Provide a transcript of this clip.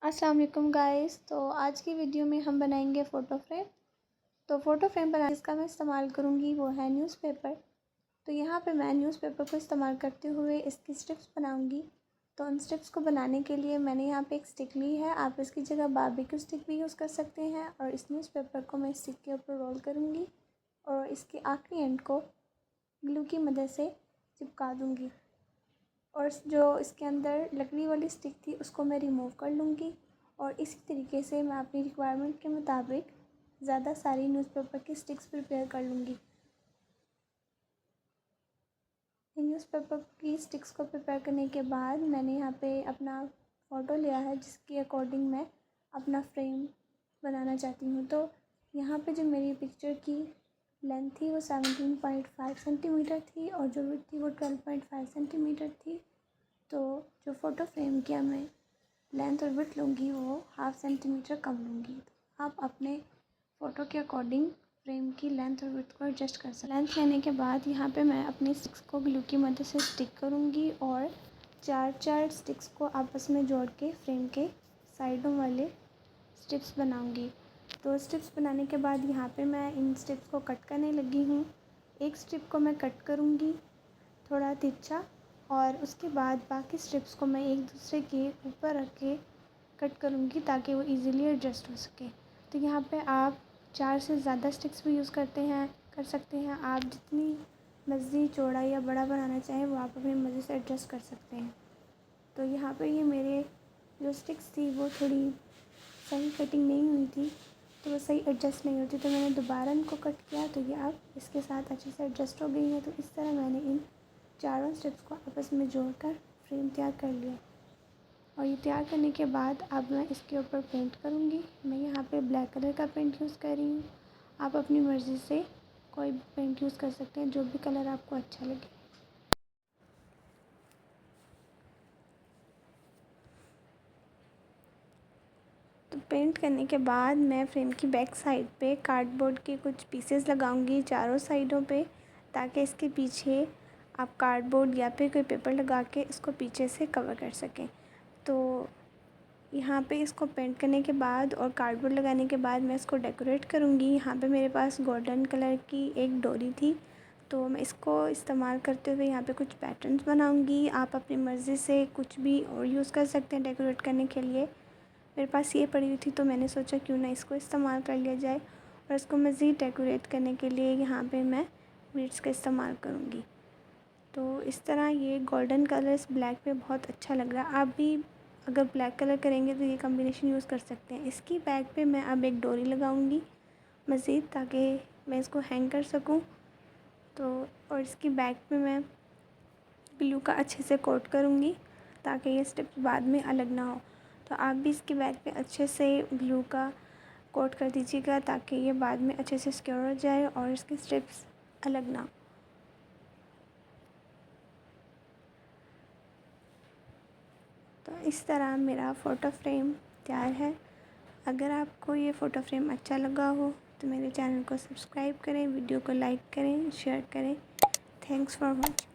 अस्सलाम वालेकुम गाइस। तो आज की वीडियो में हम बनाएंगे फ़ोटो फ्रेम। तो फ़ोटो फ्रेम बनाने जिसका मैं इस्तेमाल करूँगी वो है न्यूज़पेपर। तो यहाँ पे मैं न्यूज़पेपर को इस्तेमाल करते हुए इसकी स्ट्रिप्स बनाऊँगी। तो उन स्ट्रिप्स को बनाने के लिए मैंने यहाँ पे एक स्टिक ली है। आप इसकी जगह बारबेक्यू स्टिक भी यूज़ कर सकते हैं। और इस न्यूज़पेपर को मैं स्टिक के ऊपर रोल करूँगी और इसके आखिरी एंड को ग्लू की मदद से चिपका दूँगी। और जो इसके अंदर लकड़ी वाली स्टिक थी उसको मैं रिमूव कर लूँगी। और इसी तरीके से मैं अपनी रिक्वायरमेंट के मुताबिक ज़्यादा सारी न्यूज़पेपर की स्टिक्स प्रिपेयर कर लूँगी। न्यूज़पेपर की स्टिक्स को प्रिपेयर करने के बाद मैंने यहाँ पे अपना फ़ोटो लिया है जिसके अकॉर्डिंग मैं अपना फ्रेम बनाना चाहती हूँ। तो यहाँ पे जो मेरी पिक्चर की लेंथ थी वो 17.5 सेंटीमीटर थी और जो विड्थ थी वो 12.5 सेंटीमीटर थी। तो जो फ़ोटो फ्रेम की मैं लेंथ और विड्थ लूँगी वो हाफ़ सेंटीमीटर कम लूँगी। तो आप अपने फ़ोटो के अकॉर्डिंग फ्रेम की लेंथ और विड्थ को एडजस्ट कर सकते हैं। लेंथ लेने के बाद यहाँ पे मैं अपनी स्टिक्स को ग्लू की मदद से स्टिक करूँगी और चार स्टिक्स को आपस में जोड़ के फ्रेम के साइडों वाले स्ट्रिप्स बनाऊँगी। तो स्ट्रिप्स बनाने के बाद यहाँ पे मैं इन स्ट्रिप्स को कट करने लगी हूँ। एक स्ट्रिप को मैं कट करूँगी थोड़ा तिरछा और उसके बाद बाकी स्ट्रिप्स को मैं एक दूसरे के ऊपर रख के कट करूँगी ताकि वो इजीली एडजस्ट हो सके। तो यहाँ पे आप 4 से ज़्यादा स्टिक्स भी यूज़ कर सकते हैं। आप जितनी मर्ज़ी चौड़ा या बड़ा बनाना चाहें वो आप अपनी मर्ज़ी से एडजस्ट कर सकते हैं। तो यहाँ पे ये मेरे जो स्टिक्स थी वो थोड़ी सही कटिंग नहीं हुई थी, तो वो सही एडजस्ट नहीं होती, तो मैंने दोबारा इनको कट किया तो ये अब इसके साथ अच्छे से एडजस्ट हो गई है। तो इस तरह मैंने इन चारों स्ट्रिप्स को आपस में जोड़कर फ्रेम तैयार कर लिया। और ये तैयार करने के बाद अब मैं इसके ऊपर पेंट करूँगी। मैं यहाँ पे ब्लैक कलर का पेंट यूज़ कर रही हूँ। आप अपनी मर्ज़ी से कोई भी पेंट यूज़ कर सकते हैं, जो भी कलर आपको अच्छा लगे। तो पेंट करने के बाद मैं फ्रेम की बैक साइड पे कार्डबोर्ड के कुछ पीसेस लगाऊंगी चारों साइडों पे, ताकि इसके पीछे आप कार्डबोर्ड या फिर कोई पेपर लगा के इसको पीछे से कवर कर सकें। तो यहाँ पे इसको पेंट करने के बाद और कार्डबोर्ड लगाने के बाद मैं इसको डेकोरेट करूँगी। यहाँ पे मेरे पास गोल्डन कलर की एक डोरी थी, तो मैं इसको इस्तेमाल करते हुए यहाँ पे कुछ पैटर्न्स बनाऊँगी। आप अपनी मर्ज़ी से कुछ भी और यूज़ कर सकते हैं डेकोरेट करने के लिए। मेरे पास ये पड़ी हुई थी तो मैंने सोचा क्यों ना इसको इस्तेमाल कर लिया जाए। और इसको मज़ीद डेकोरेट करने के लिए यहाँ पे मैं बीड्स का इस्तेमाल करूँगी। तो इस तरह ये गोल्डन कलर इस ब्लैक पे बहुत अच्छा लग रहा है। आप भी अगर ब्लैक कलर करेंगे तो ये कॉम्बिनेशन यूज़ कर सकते हैं। इसकी बैक पे मैं अब एक डोरी लगाऊंगी मज़ीद, ताकि मैं इसको हैंग कर सकूं। तो और इसकी बैक पे मैं ग्लू का अच्छे से कोट करूंगी ताकि ये स्टिप्स बाद में अलग ना हो। तो आप भी इसकी बैक पे अच्छे से ग्लू का कोट कर दीजिएगा ताकि ये बाद में अच्छे से सिक्योर हो जाए और इसके स्ट्रिप्स अलग ना हो। तो इस तरह मेरा फ़ोटो फ्रेम तैयार है। अगर आपको ये फ़ोटो फ्रेम अच्छा लगा हो तो मेरे चैनल को सब्सक्राइब करें, वीडियो को लाइक करें, शेयर करें। Thanks for watching.